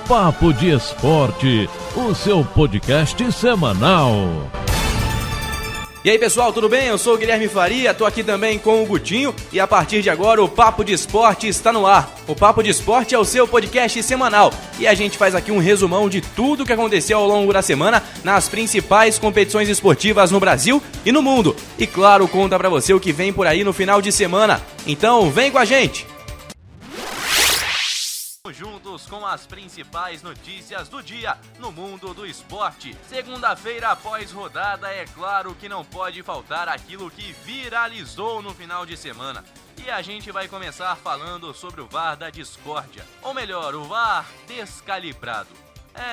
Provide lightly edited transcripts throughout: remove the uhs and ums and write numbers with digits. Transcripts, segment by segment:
Papo de Esporte, o seu podcast semanal. E aí pessoal, tudo bem? Eu sou o Guilherme Faria, tô aqui também com o Gutinho e a partir de agora o Papo de Esporte está no ar. O Papo de Esporte é o seu podcast semanal e a gente faz aqui um resumão de tudo que aconteceu ao longo da semana nas principais competições esportivas no Brasil e no mundo. E claro, conta pra você o que vem por aí no final de semana. Então vem com a gente! Juntos com as principais notícias do dia no mundo do esporte. Segunda-feira após rodada, é claro que não pode faltar aquilo que viralizou no final de semana. E a gente vai começar falando sobre o VAR da discórdia, ou melhor, o VAR descalibrado.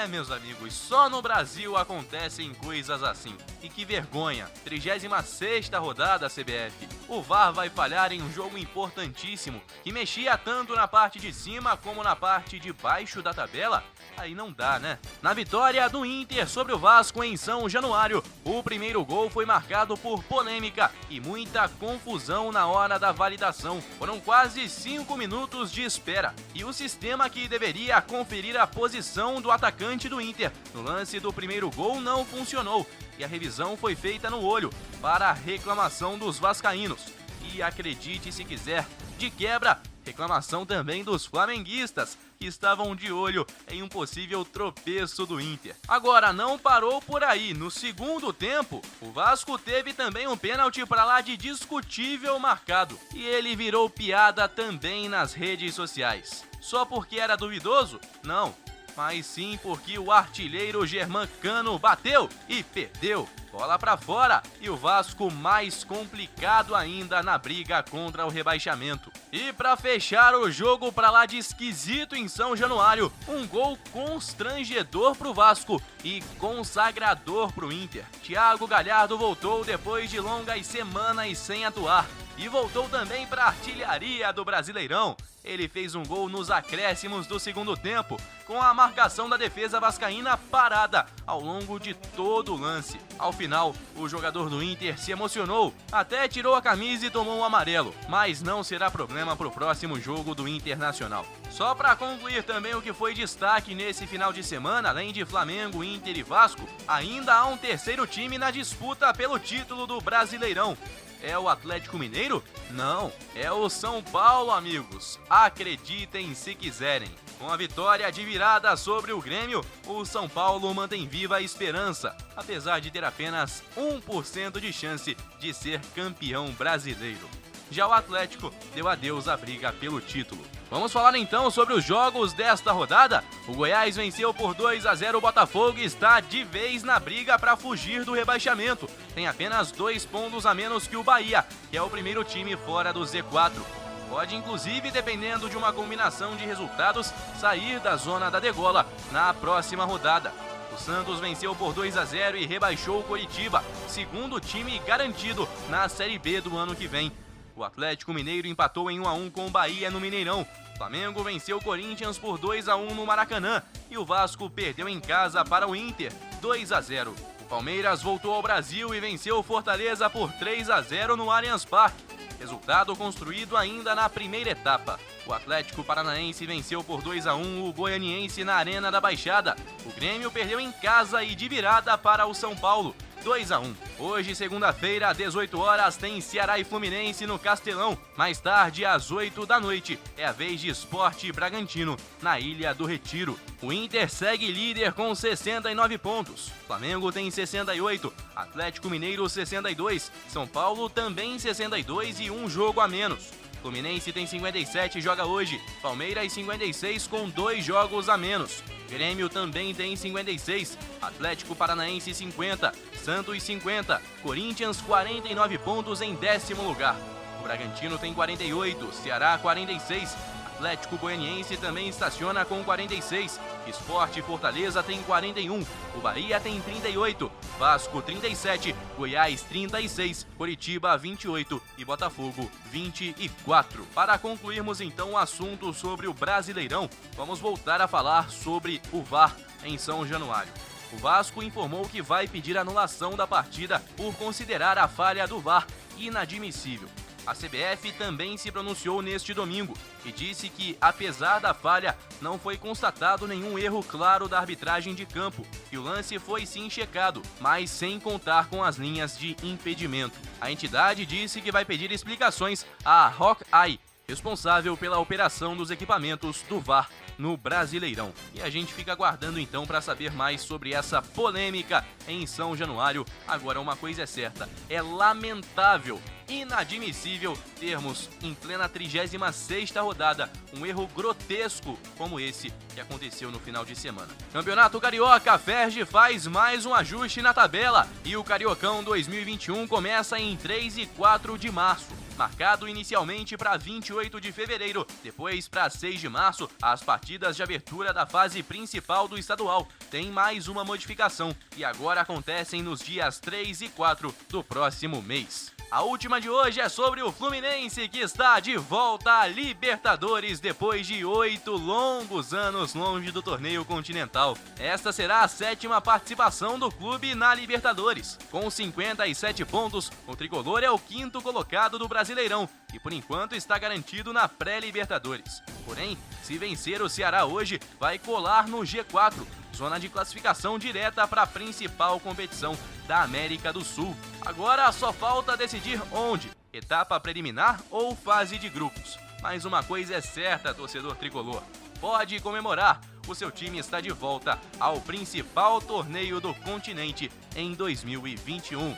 Meus amigos, só no Brasil acontecem coisas assim. E que vergonha! 36ª rodada CBF. O VAR vai falhar em um jogo importantíssimo, que mexia tanto na parte de cima como na parte de baixo da tabela. Aí não dá, né? Na vitória do Inter sobre o Vasco em São Januário, o primeiro gol foi marcado por polêmica e muita confusão na hora da validação. Foram quase 5 minutos de espera. E o sistema que deveria conferir a posição do atacante do Inter no lance do primeiro gol não funcionou. E a revisão foi feita no olho para a reclamação dos vascaínos. E acredite se quiser, de quebra, reclamação também dos flamenguistas, que estavam de olho em um possível tropeço do Inter. Agora, não parou por aí. No segundo tempo, o Vasco teve também um pênalti para lá de discutível marcado. E ele virou piada também nas redes sociais. Só porque era duvidoso? Não. Mas sim porque o artilheiro Germancano bateu e perdeu. Bola pra fora e o Vasco mais complicado ainda na briga contra o rebaixamento. E pra fechar o jogo pra lá de esquisito em São Januário, um gol constrangedor pro Vasco e consagrador pro Inter. Thiago Galhardo voltou depois de longas semanas sem atuar. E voltou também para a artilharia do Brasileirão. Ele fez um gol nos acréscimos do segundo tempo, com a marcação da defesa vascaína parada ao longo de todo o lance. Ao final, o jogador do Inter se emocionou, até tirou a camisa e tomou um amarelo, mas não será problema para o próximo jogo do Internacional. Só para concluir também o que foi destaque nesse final de semana, além de Flamengo, Inter e Vasco, ainda há um terceiro time na disputa pelo título do Brasileirão. É o Atlético Mineiro? Não, é o São Paulo, amigos. Acreditem se quiserem. Com a vitória de virada sobre o Grêmio, o São Paulo mantém viva a esperança, apesar de ter apenas 1% de chance de ser campeão brasileiro. Já o Atlético deu adeus à briga pelo título. Vamos falar então sobre os jogos desta rodada. O Goiás venceu por 2-0 o Botafogo e está de vez na briga para fugir do rebaixamento. Tem apenas 2 pontos a menos que o Bahia, que é o primeiro time fora do Z4. Pode inclusive, dependendo de uma combinação de resultados, sair da zona da degola na próxima rodada. O Santos venceu por 2-0 e rebaixou o Coritiba, segundo time garantido na Série B do ano que vem. O Atlético Mineiro empatou em 1-1 com o Bahia no Mineirão. O Flamengo venceu o Corinthians por 2-1 no Maracanã e o Vasco perdeu em casa para o Inter, 2-0. O Palmeiras voltou ao Brasil e venceu o Fortaleza por 3-0 no Allianz Parque. Resultado construído ainda na primeira etapa. O Atlético Paranaense venceu por 2-1 o Goianiense na Arena da Baixada. O Grêmio perdeu em casa e de virada para o São Paulo, 2-1. Hoje, segunda-feira, às 18 horas, tem Ceará e Fluminense no Castelão. Mais tarde, às 8 da noite, é a vez de Sport e Bragantino, na Ilha do Retiro. O Inter segue líder com 69 pontos. Flamengo tem 68, Atlético Mineiro 62, São Paulo também 62 e um jogo a menos. Fluminense tem 57 e joga hoje. Palmeiras 56 com 2 jogos a menos. Grêmio também tem 56. Atlético Paranaense 50. Santos 50. Corinthians 49 pontos em 10º lugar. O Bragantino tem 48. Ceará 46. Atlético Goianiense também estaciona com 46. Sport e Fortaleza tem 41. O Bahia tem 38. Vasco 37. Goiás 36. Coritiba 28. E Botafogo 24. Para concluirmos então o assunto sobre o Brasileirão, vamos voltar a falar sobre o VAR em São Januário. O Vasco informou que vai pedir anulação da partida por considerar a falha do VAR inadmissível. A CBF também se pronunciou neste domingo e disse que, apesar da falha, não foi constatado nenhum erro claro da arbitragem de campo e o lance foi sim checado, mas sem contar com as linhas de impedimento. A entidade disse que vai pedir explicações à Hawk-Eye, responsável pela operação dos equipamentos do VAR no Brasileirão. E a gente fica aguardando então para saber mais sobre essa polêmica em São Januário. Agora, uma coisa é certa, é lamentável, inadmissível termos em plena 36ª rodada um erro grotesco como esse que aconteceu no final de semana. Campeonato Carioca, a Ferg faz mais um ajuste na tabela e o Cariocão 2021 começa em 3 e 4 de março. Marcado inicialmente para 28 de fevereiro, depois para 6 de março, as partidas de abertura da fase principal do estadual têm mais uma modificação e agora acontecem nos dias 3 e 4 do próximo mês. A última de hoje é sobre o Fluminense, que está de volta à Libertadores depois de 8 longos anos longe do torneio continental. Esta será a 7ª participação do clube na Libertadores. Com 57 pontos, o tricolor é o 5º colocado do Brasileirão e por enquanto está garantido na pré-Libertadores. Porém, se vencer o Ceará hoje, vai colar no G4, zona de classificação direta para a principal competição da América do Sul. Agora só falta decidir onde, etapa preliminar ou fase de grupos. Mas uma coisa é certa, torcedor tricolor, pode comemorar, o seu time está de volta ao principal torneio do continente em 2021.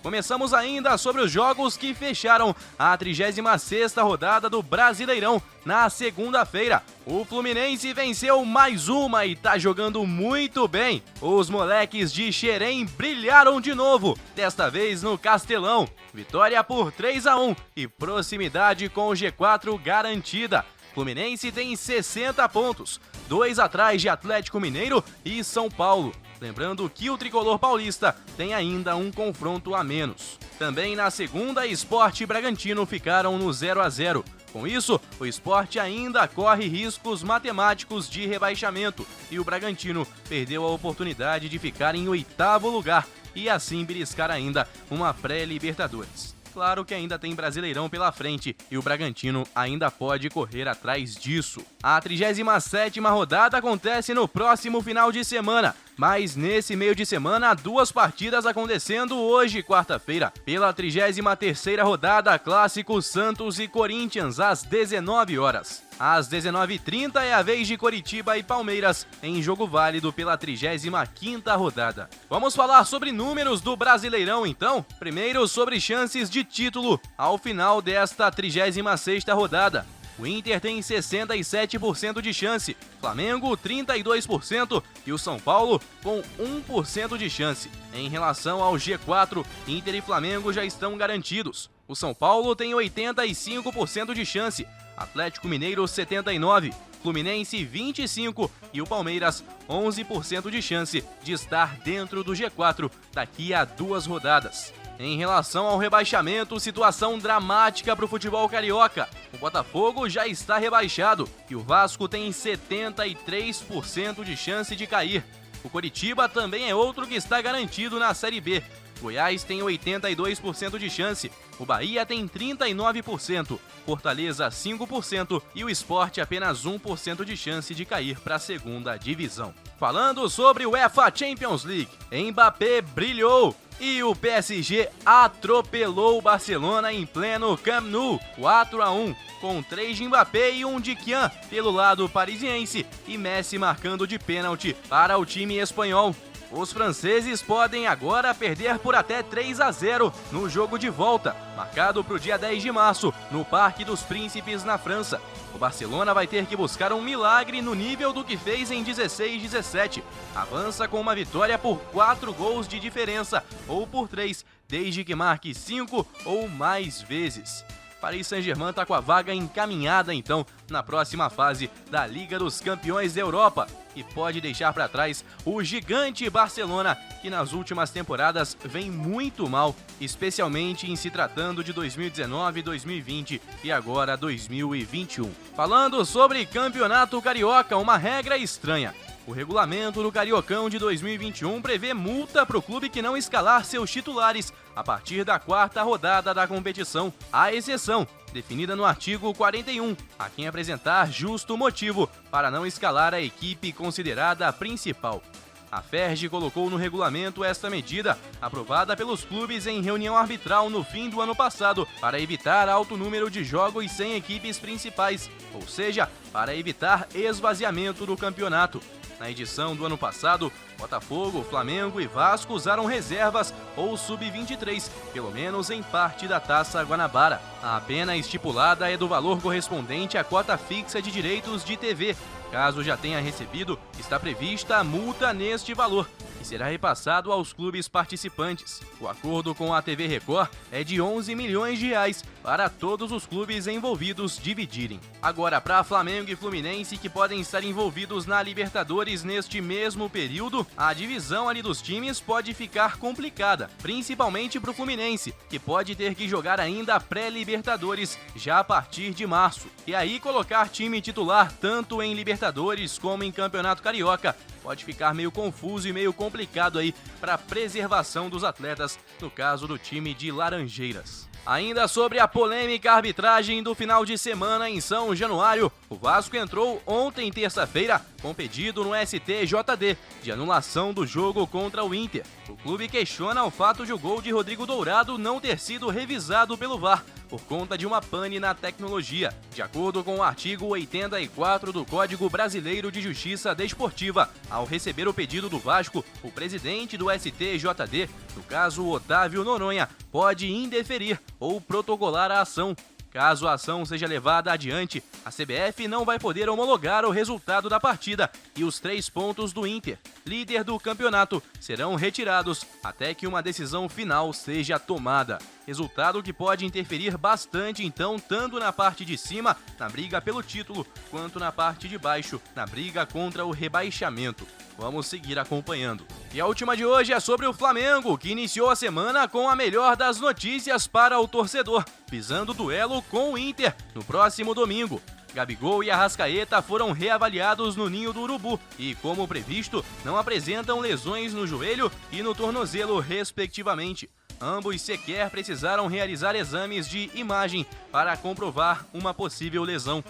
Começamos ainda sobre os jogos que fecharam a 36ª rodada do Brasileirão na segunda-feira. O Fluminense venceu mais uma e tá jogando muito bem. Os moleques de Xerém brilharam de novo, desta vez no Castelão. Vitória por 3-1 e proximidade com o G4 garantida. Fluminense tem 60 pontos, 2 atrás de Atlético Mineiro e São Paulo. Lembrando que o tricolor paulista tem ainda um confronto a menos. Também na segunda, Sport e Bragantino ficaram no 0-0. Com isso, o Sport ainda corre riscos matemáticos de rebaixamento e o Bragantino perdeu a oportunidade de ficar em 8º lugar e assim beliscar ainda uma pré-Libertadores. Claro que ainda tem Brasileirão pela frente e o Bragantino ainda pode correr atrás disso. A 37ª rodada acontece no próximo final de semana, mas nesse meio de semana, 2 partidas acontecendo hoje, quarta-feira. Pela 33ª rodada, clássico Santos e Corinthians, às 19 horas. Às 19h30 é a vez de Coritiba e Palmeiras, em jogo válido pela 35ª rodada. Vamos falar sobre números do Brasileirão, então? Primeiro, sobre chances de título ao final desta 36ª rodada. O Inter tem 67% de chance, Flamengo 32% e o São Paulo com 1% de chance. Em relação ao G4, Inter e Flamengo já estão garantidos. O São Paulo tem 85% de chance, Atlético Mineiro 79%, Fluminense 25% e o Palmeiras 11% de chance de estar dentro do G4 daqui a 2 rodadas. Em relação ao rebaixamento, situação dramática para o futebol carioca. O Botafogo já está rebaixado e o Vasco tem 73% de chance de cair. O Coritiba também é outro que está garantido na Série B. Goiás tem 82% de chance, o Bahia tem 39%, Fortaleza 5% e o Sport apenas 1% de chance de cair para a segunda divisão. Falando sobre o UEFA Champions League, Mbappé brilhou e o PSG atropelou o Barcelona em pleno Camp Nou, 4-1, com 3 de Mbappé e 1 de Kian pelo lado parisiense e Messi marcando de pênalti para o time espanhol. Os franceses podem agora perder por até 3-0 no jogo de volta, marcado para o dia 10 de março, no Parque dos Príncipes, na França. O Barcelona vai ter que buscar um milagre no nível do que fez em 16-17. Avança com uma vitória por 4 gols de diferença, ou por 3, desde que marque 5 ou mais vezes. Paris Saint-Germain está com a vaga encaminhada, então, na próxima fase da Liga dos Campeões da Europa e pode deixar para trás o gigante Barcelona, que nas últimas temporadas vem muito mal, especialmente em se tratando de 2019, 2020 e agora 2021. Falando sobre Campeonato Carioca, uma regra estranha. O regulamento do Cariocão de 2021 prevê multa para o clube que não escalar seus titulares a partir da 4ª rodada da competição, à exceção definida no artigo 41, a quem apresentar justo motivo para não escalar a equipe considerada principal. A FERJ colocou no regulamento esta medida, aprovada pelos clubes em reunião arbitral no fim do ano passado, para evitar alto número de jogos sem equipes principais, ou seja, para evitar esvaziamento do campeonato. Na edição do ano passado, Botafogo, Flamengo e Vasco usaram reservas ou sub-23, pelo menos em parte da Taça Guanabara. A pena estipulada é do valor correspondente à cota fixa de direitos de TV. Caso já tenha recebido, está prevista a multa neste valor, que será repassado aos clubes participantes. O acordo com a TV Record é de 11 milhões de reais para todos os clubes envolvidos dividirem. Agora, para Flamengo e Fluminense, que podem estar envolvidos na Libertadores neste mesmo período, a divisão ali dos times pode ficar complicada, principalmente para o Fluminense, que pode ter que jogar ainda a pré-Libertadores já a partir de março. E aí colocar time titular tanto em Libertadores como em Campeonato Carioca pode ficar meio confuso e meio complicado aí para a preservação dos atletas, no caso do time de Laranjeiras. Ainda sobre a polêmica arbitragem do final de semana em São Januário, o Vasco entrou ontem, terça-feira, com pedido no STJD de anulação do jogo contra o Inter. O clube questiona o fato de o gol de Rodrigo Dourado não ter sido revisado pelo VAR, por conta de uma pane na tecnologia. De acordo com o artigo 84 do Código Brasileiro de Justiça Desportiva, ao receber o pedido do Vasco, o presidente do STJD, no caso Otávio Noronha, pode indeferir ou protocolar a ação. Caso a ação seja levada adiante, a CBF não vai poder homologar o resultado da partida e os 3 pontos do Inter, líder do campeonato, serão retirados até que uma decisão final seja tomada. Resultado que pode interferir bastante, então, tanto na parte de cima, na briga pelo título, quanto na parte de baixo, na briga contra o rebaixamento. Vamos seguir acompanhando. E a última de hoje é sobre o Flamengo, que iniciou a semana com a melhor das notícias para o torcedor, visando o duelo com o Inter no próximo domingo. Gabigol e Arrascaeta foram reavaliados no Ninho do Urubu e, como previsto, não apresentam lesões no joelho e no tornozelo, respectivamente. Ambos sequer precisaram realizar exames de imagem para comprovar uma possível lesão.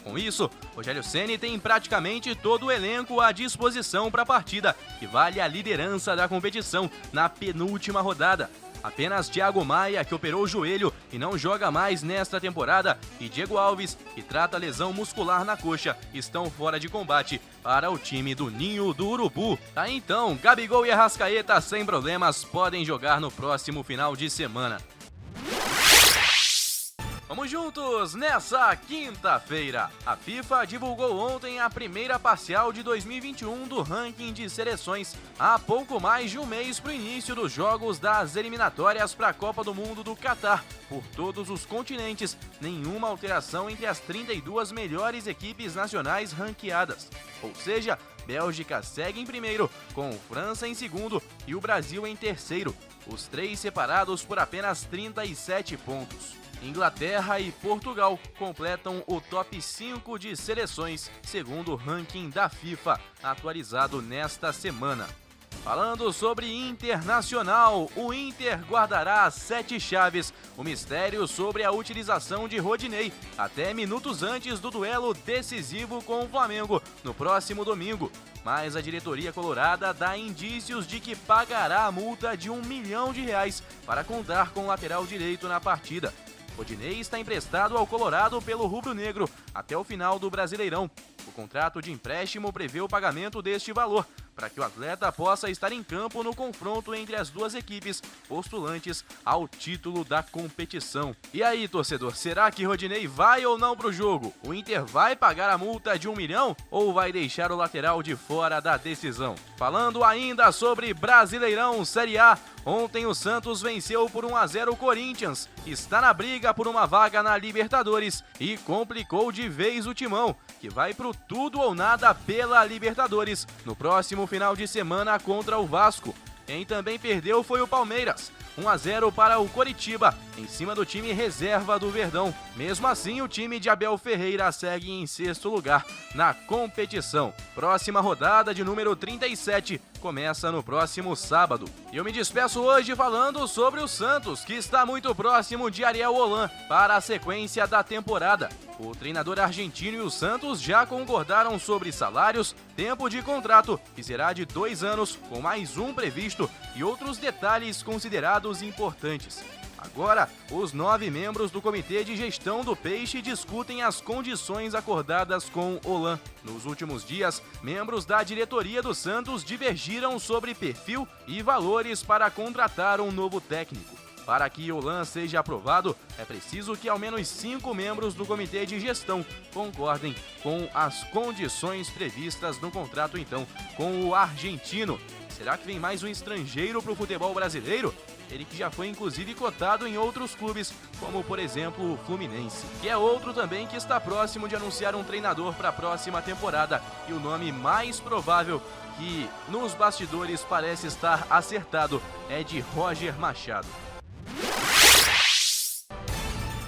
Com isso, Rogério Ceni tem praticamente todo o elenco à disposição para a partida, que vale a liderança da competição na penúltima rodada. Apenas Thiago Maia, que operou o joelho e não joga mais nesta temporada, e Diego Alves, que trata lesão muscular na coxa, estão fora de combate para o time do Ninho do Urubu. Tá, então, Gabigol e Arrascaeta sem problemas podem jogar no próximo final de semana. Vamos juntos nessa quinta-feira. A FIFA divulgou ontem a primeira parcial de 2021 do ranking de seleções, há pouco mais de um mês para o início dos jogos das eliminatórias para a Copa do Mundo do Catar. Por todos os continentes, nenhuma alteração entre as 32 melhores equipes nacionais ranqueadas. Ou seja, Bélgica segue em primeiro, com França em segundo e o Brasil em terceiro, os 3 separados por apenas 37 pontos. Inglaterra e Portugal completam o top 5 de seleções, segundo o ranking da FIFA, atualizado nesta semana. Falando sobre Internacional, o Inter guardará as 7 chaves, o mistério sobre a utilização de Rodinei, até minutos antes do duelo decisivo com o Flamengo, no próximo domingo. Mas a diretoria colorada dá indícios de que pagará a multa de R$1 milhão para contar com o lateral direito na partida. Rodinei está emprestado ao Colorado pelo rubro-negro até o final do Brasileirão. O contrato de empréstimo prevê o pagamento deste valor, para que o atleta possa estar em campo no confronto entre as duas equipes postulantes ao título da competição. E aí, torcedor, será que Rodinei vai ou não para o jogo? O Inter vai pagar a multa de R$1 milhão ou vai deixar o lateral de fora da decisão? Falando ainda sobre Brasileirão Série A, ontem o Santos venceu por 1-0 o Corinthians, que está na briga por uma vaga na Libertadores e complicou de vez o Timão, que vai pro tudo ou nada pela Libertadores no próximo final de semana contra o Vasco. Quem também perdeu foi o Palmeiras. 1-0 para o Coritiba, em cima do time reserva do Verdão. Mesmo assim, o time de Abel Ferreira segue em sexto lugar na competição. Próxima rodada de número 37 começa no próximo sábado. E eu me despeço hoje falando sobre o Santos, que está muito próximo de Ariel Holan para a sequência da temporada. O treinador argentino e o Santos já concordaram sobre salários, tempo de contrato, que será de 2 anos, com mais um previsto, e outros detalhes considerados importantes. Agora, os 9 membros do Comitê de Gestão do Peixe discutem as condições acordadas com Holan. Nos últimos dias, membros da diretoria do Santos divergiram sobre perfil e valores para contratar um novo técnico. Para que Holan seja aprovado, é preciso que ao menos 5 membros do Comitê de Gestão concordem com as condições previstas no contrato, então, com o argentino. Será que vem mais um estrangeiro para o futebol brasileiro? Ele que já foi inclusive cotado em outros clubes, como por exemplo o Fluminense, que é outro também que está próximo de anunciar um treinador para a próxima temporada. E o nome mais provável, que nos bastidores parece estar acertado, é de Roger Machado.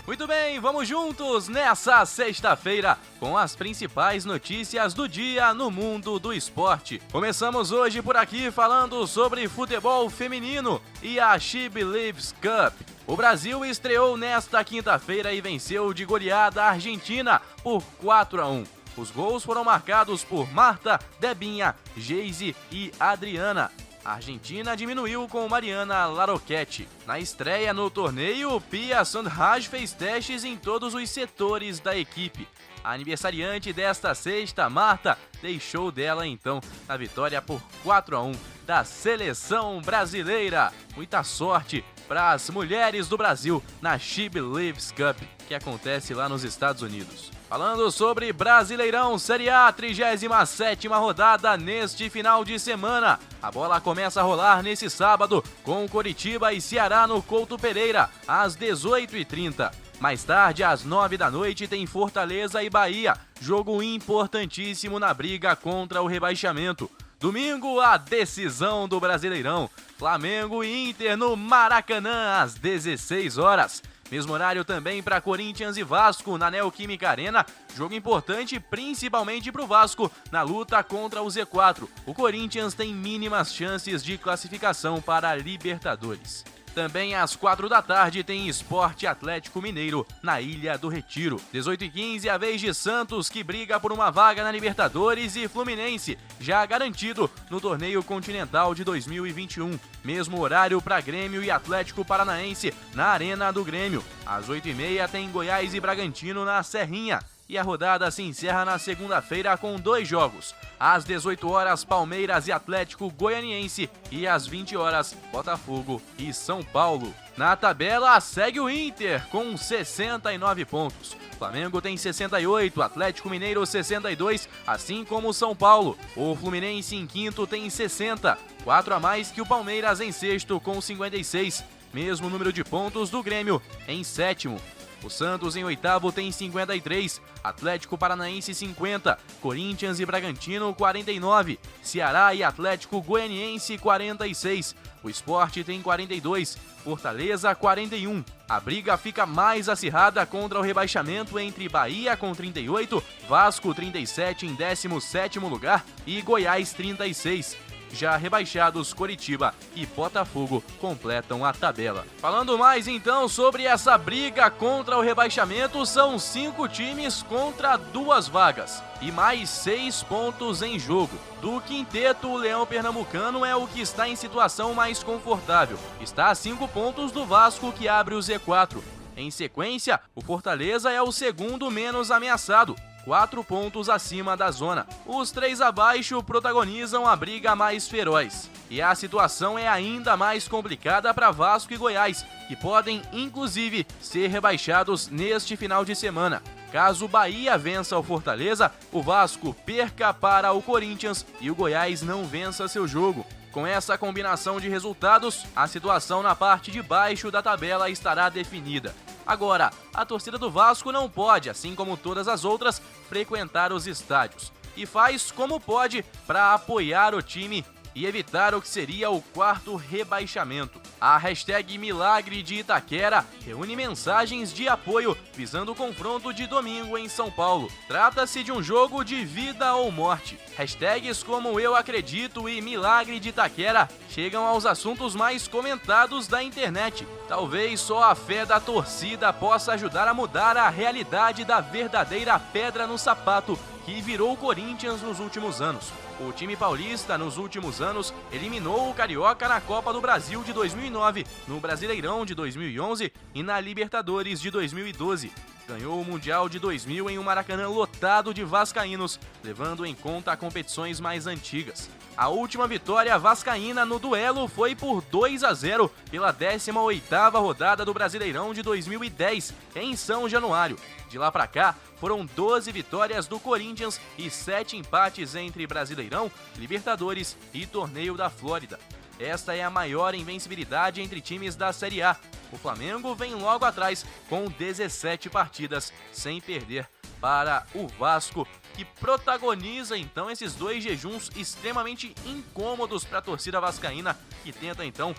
Muito bem, vamos juntos nessa sexta-feira com as principais notícias do dia no mundo do esporte. Começamos hoje por aqui falando sobre futebol feminino e a She Believes Cup. O Brasil estreou nesta quinta-feira e venceu de goleada a Argentina por 4-1. Os gols foram marcados por Marta, Debinha, Geise e Adriana. A Argentina diminuiu com Mariana Larroquette. Na estreia no torneio, Pia Sundhage fez testes em todos os setores da equipe. A aniversariante desta sexta, Marta, deixou dela então na vitória por 4-1 da seleção brasileira. Muita sorte para as mulheres do Brasil na She Believes Cup, que acontece lá nos Estados Unidos. Falando sobre Brasileirão Série A, 37ª rodada neste final de semana. A bola começa a rolar nesse sábado com Coritiba e Ceará no Couto Pereira, às 18h30. Mais tarde, às 9 da noite, tem Fortaleza e Bahia, jogo importantíssimo na briga contra o rebaixamento. Domingo, a decisão do Brasileirão. Flamengo e Inter no Maracanã, às 16 horas. Mesmo horário também para Corinthians e Vasco na Neoquímica Arena, jogo importante principalmente para o Vasco na luta contra o Z4. O Corinthians tem mínimas chances de classificação para a Libertadores. Também às 4 da tarde tem Sport Atlético Mineiro na Ilha do Retiro. 18h15, a vez de Santos, que briga por uma vaga na Libertadores, e Fluminense, já garantido no Torneio Continental de 2021. Mesmo horário para Grêmio e Atlético Paranaense na Arena do Grêmio. Às 8h30 tem Goiás e Bragantino na Serrinha. E a rodada se encerra na segunda-feira com 2 jogos. Às 18 horas, Palmeiras e Atlético Goianiense. E às 20 horas, Botafogo e São Paulo. Na tabela, segue o Inter com 69 pontos. Flamengo tem 68, Atlético Mineiro 62, assim como o São Paulo. O Fluminense em quinto tem 60, 4 a mais que o Palmeiras em sexto com 56. Mesmo número de pontos do Grêmio em sétimo. O Santos em oitavo tem 53, Atlético Paranaense 50, Corinthians e Bragantino 49, Ceará e Atlético Goianiense 46, o Sport tem 42, Fortaleza 41. A briga fica mais acirrada contra o rebaixamento entre Bahia com 38, Vasco 37 em 17º lugar e Goiás 36. Já rebaixados, Coritiba e Botafogo completam a tabela. Falando mais então sobre essa briga contra o rebaixamento, são 5 times contra 2 vagas e mais 6 pontos em jogo. Do quinteto, o Leão Pernambucano é o que está em situação mais confortável. Está a 5 pontos do Vasco, que abre o Z4. Em sequência, o Fortaleza é o segundo menos ameaçado, 4 pontos acima da zona. Os 3 abaixo protagonizam a briga mais feroz. E a situação é ainda mais complicada para Vasco e Goiás, que podem, inclusive, ser rebaixados neste final de semana. Caso o Bahia vença o Fortaleza, o Vasco perca para o Corinthians e o Goiás não vença seu jogo. Com essa combinação de resultados, a situação na parte de baixo da tabela estará definida. Agora, a torcida do Vasco não pode, assim como todas as outras, frequentar os estádios. E faz como pode para apoiar o time e evitar o que seria o 4º rebaixamento. A hashtag Milagre de Itaquera reúne mensagens de apoio visando o confronto de domingo em São Paulo. Trata-se de um jogo de vida ou morte. Hashtags como Eu Acredito e Milagre de Itaquera chegam aos assuntos mais comentados da internet. Talvez só a fé da torcida possa ajudar a mudar a realidade da verdadeira pedra no sapato que virou o Corinthians nos últimos anos. O time paulista, nos últimos anos, eliminou o Carioca na Copa do Brasil de 2009, no Brasileirão de 2011 e na Libertadores de 2012. Ganhou o Mundial de 2000 em um Maracanã lotado de vascaínos, levando em conta competições mais antigas. A última vitória vascaína no duelo foi por 2-0 pela 18ª rodada do Brasileirão de 2010, em São Januário. De lá pra cá, foram 12 vitórias do Corinthians e 7 empates entre Brasileirão, Libertadores e Torneio da Flórida. Esta é a maior invencibilidade entre times da Série A. O Flamengo vem logo atrás com 17 partidas sem perder para o Vasco, que protagoniza então esses dois jejuns extremamente incômodos para a torcida vascaína, que tenta então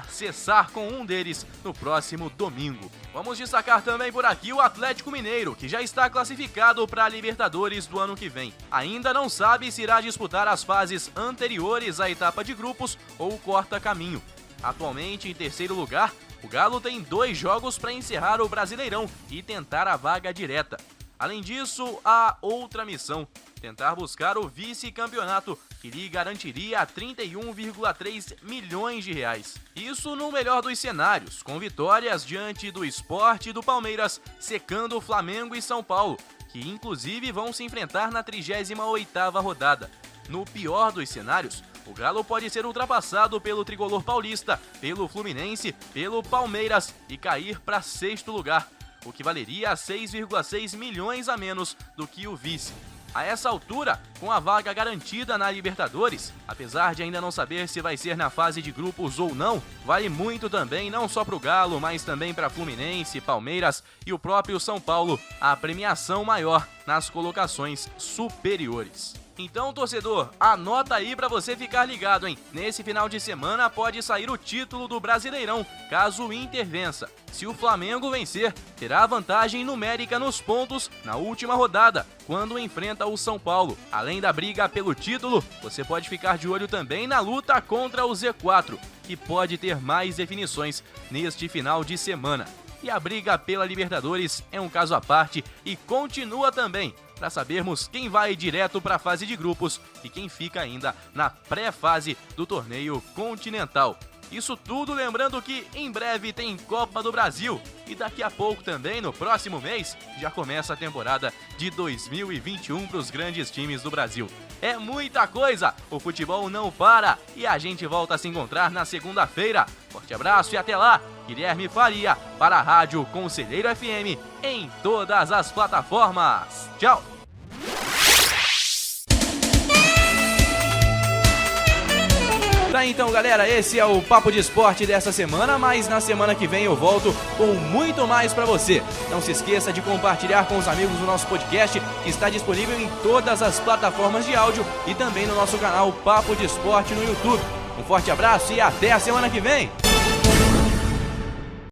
cessar com um deles no próximo domingo. Vamos destacar também por aqui o Atlético Mineiro, que já está classificado para a Libertadores do ano que vem. Ainda não sabe se irá disputar as fases anteriores à etapa de grupos ou corta caminho. Atualmente em terceiro lugar, o Galo tem 2 jogos para encerrar o Brasileirão e tentar a vaga direta. Além disso, há outra missão: tentar buscar o vice-campeonato, que lhe garantiria 31,3 milhões de reais. Isso no melhor dos cenários, com vitórias diante do Sport e do Palmeiras, secando o Flamengo e São Paulo, que inclusive vão se enfrentar na 38ª rodada. No pior dos cenários, o Galo pode ser ultrapassado pelo tricolor paulista, pelo Fluminense, pelo Palmeiras e cair para 6º lugar, o que valeria 6,6 milhões a menos do que o vice. A essa altura, com a vaga garantida na Libertadores, apesar de ainda não saber se vai ser na fase de grupos ou não, vale muito também não só para o Galo, mas também para Fluminense, Palmeiras e o próprio São Paulo, a premiação maior nas colocações superiores. Então, torcedor, anota aí pra você ficar ligado, hein? Nesse final de semana pode sair o título do Brasileirão, caso o Inter vença. Se o Flamengo vencer, terá vantagem numérica nos pontos na última rodada, quando enfrenta o São Paulo. Além da briga pelo título, você pode ficar de olho também na luta contra o Z4, que pode ter mais definições neste final de semana. E a briga pela Libertadores é um caso à parte e continua também, para sabermos quem vai direto para a fase de grupos e quem fica ainda na pré-fase do torneio continental. Isso tudo lembrando que em breve tem Copa do Brasil e daqui a pouco também, no próximo mês, já começa a temporada de 2021 para os grandes times do Brasil. É muita coisa, o futebol não para e a gente volta a se encontrar na segunda-feira. Forte abraço e até lá, Guilherme Faria para a Rádio Conselheiro FM em todas as plataformas. Tchau! Tá, então, galera, esse é o Papo de Esporte dessa semana, mas na semana que vem eu volto com muito mais pra você. Não se esqueça de compartilhar com os amigos o nosso podcast, que está disponível em todas as plataformas de áudio e também no nosso canal Papo de Esporte no YouTube. Um forte abraço e até a semana que vem!